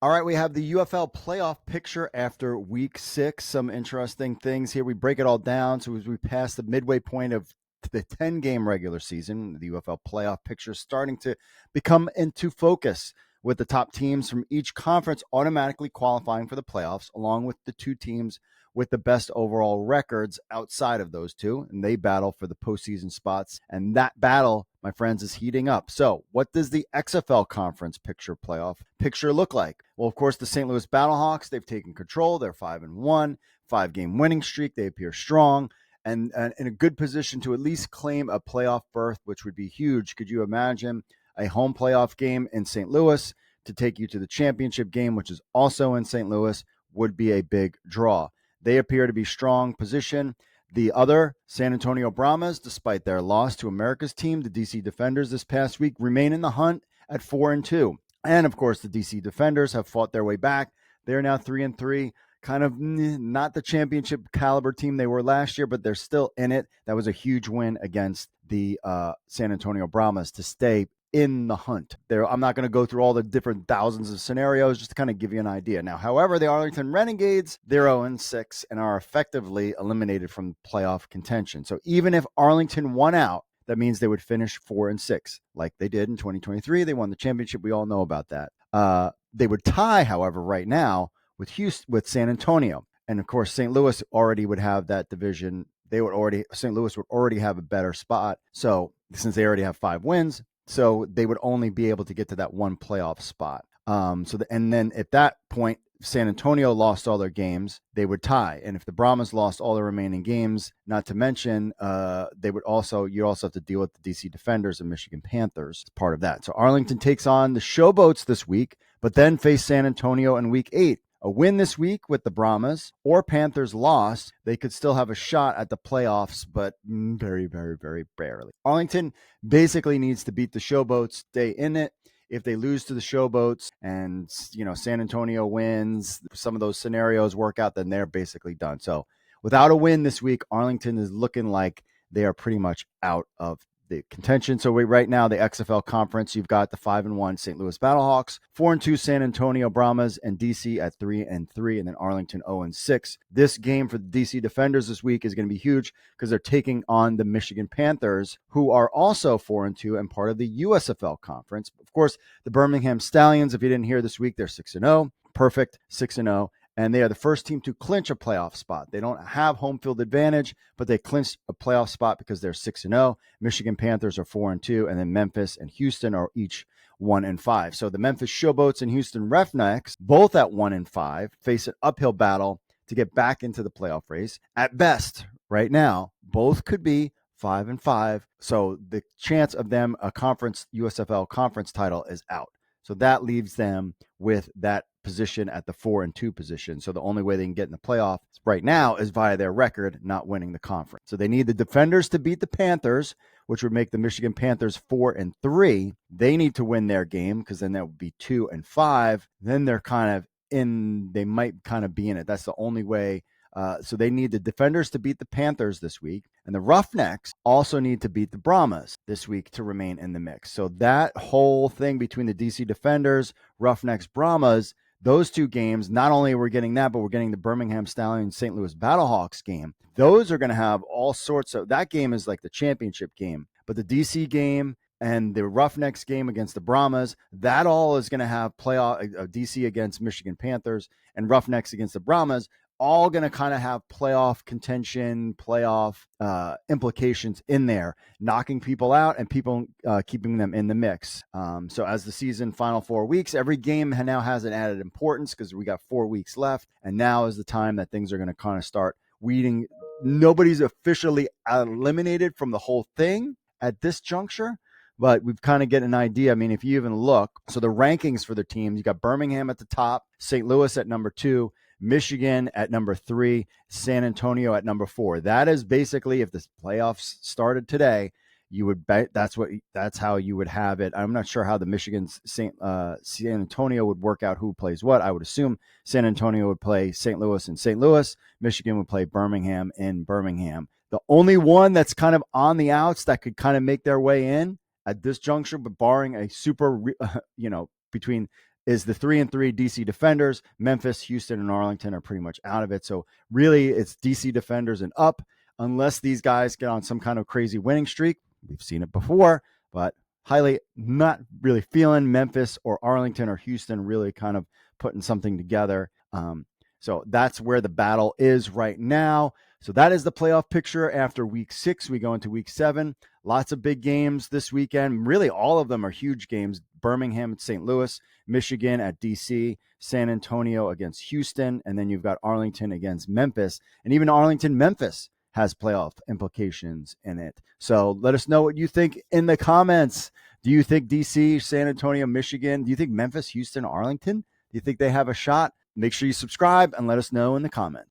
All right, we have the UFL playoff picture after week 6. Some interesting things here. We break it all down. So as we pass the midway point of the 10-game regular season, the UFL playoff picture is starting to become into focus, with the top teams from each conference automatically qualifying for the playoffs, along with the two teams with the best overall records outside of those two, and they battle for the postseason spots. And that battle, my friends, is heating up. So what does the XFL conference playoff picture look like? Well, of course, the St. Louis Battlehawks, they've taken control. They're 5-1, 5-game winning streak. They appear strong and in a good position to at least claim a playoff berth, which would be huge. Could you imagine a home playoff game in St. Louis to take you to the championship game, which is also in St. Louis? Would be a big draw. They appear to be strong position. The other, San Antonio Brahmas, despite their loss to America's team, the DC Defenders this past week, remain in the hunt at 4-2. And of course, the DC Defenders have fought their way back. They're now 3-3, kind of not the championship caliber team they were last year, but they're still in it. That was a huge win against the San Antonio Brahmas to stay in the hunt. I'm not going to go through all the different thousands of scenarios, just to kind of give you an idea. Now, however, the Arlington Renegades, they're 0-6 and are effectively eliminated from playoff contention. So even if Arlington won out, that means they would finish 4-6, like they did in 2023. They won the championship. We all know about that. They would tie, however, right now with San Antonio. And of course, St. Louis already would have that division. St. Louis would already have a better spot. So since they already have 5 wins, so they would only be able to get to that one playoff spot. And then at that point, San Antonio lost all their games, they would tie. And if the Brahmas lost all the remaining games, not to mention, you also have to deal with the DC Defenders and Michigan Panthers as part of that. So Arlington takes on the Showboats this week, but then face San Antonio in week 8. A win this week with the Brahmas or Panthers loss, they could still have a shot at the playoffs, but very, very, very barely. Arlington basically needs to beat the Showboats, stay in it. If they lose to the Showboats and, San Antonio wins, some of those scenarios work out, then they're basically done. So without a win this week, Arlington is looking like they are pretty much out of the contention. So right now, the XFL conference, you've got the 5-1 St. Louis Battlehawks, 4-2 San Antonio Brahmas, and DC at 3-3, and then Arlington 0-6. This game for the DC Defenders this week is going to be huge because they're taking on the Michigan Panthers, who are also 4-2 and part of the USFL conference. Of course, the Birmingham Stallions, if you didn't hear this week, they're 6-0, perfect 6-0. And they are the first team to clinch a playoff spot. They don't have home field advantage, but they clinched a playoff spot because they're 6-0. Michigan Panthers are 4-2, and then Memphis and Houston are each 1-5. So the Memphis Showboats and Houston Roughnecks, both at 1-5, face an uphill battle to get back into the playoff race. At best, right now, both could be 5-5. So the chance of them a USFL conference title is out. So that leaves them with that position at the 4-2 position. So the only way they can get in the playoffs right now is via their record, not winning the conference. So they need the Defenders to beat the Panthers, which would make the Michigan Panthers 4-3. They need to win their game because then that would be 2-5. Then they might kind of be in it. That's the only way. So they need the Defenders to beat the Panthers this week. And the Roughnecks also need to beat the Brahmas this week to remain in the mix. So that whole thing between the DC Defenders, Roughnecks, Brahmas, those two games, not only are we getting that, but we're getting the Birmingham Stallions, St. Louis Battlehawks game. Those are going to have all sorts of, that game is like the championship game. But the DC game and the Roughnecks game against the Brahmas, that all is going to have playoff DC against Michigan Panthers and Roughnecks against the Brahmas, all going to kind of have playoff contention, playoff implications in there, knocking people out and people keeping them in the mix. So as the season final 4 weeks, every game now has an added importance because we got 4 weeks left. And now is the time that things are going to kind of start weeding. Nobody's officially eliminated from the whole thing at this juncture, but we've kind of get an idea. I mean, if you even look, so the rankings for the teams, you got Birmingham at the top, St. Louis at number 2, Michigan at number 3, San Antonio at number 4. That is basically, if the playoffs started today, you would bet that's how you would have it. I'm not sure how the Michigan San Antonio would work out who plays what. I would assume San Antonio would play St. Louis in St. Louis. Michigan would play Birmingham in Birmingham. The only one that's kind of on the outs that could kind of make their way in at this juncture, but barring a super, between is the 3-3 DC Defenders. Memphis, Houston, and Arlington are pretty much out of it. So really, it's DC Defenders and up, unless these guys get on some kind of crazy winning streak. We've seen it before, but highly not really feeling Memphis or Arlington or Houston really kind of putting something together. So that's where the battle is right now. So that is the playoff picture after week 6. We go into week 7. Lots of big games this weekend. Really, all of them are huge games. Birmingham at St. Louis, Michigan at DC, San Antonio against Houston, and then you've got Arlington against Memphis. And even Arlington-Memphis has playoff implications in it. So let us know what you think in the comments. Do you think DC, San Antonio, Michigan? Do you think Memphis, Houston, Arlington? Do you think they have a shot? Make sure you subscribe and let us know in the comments.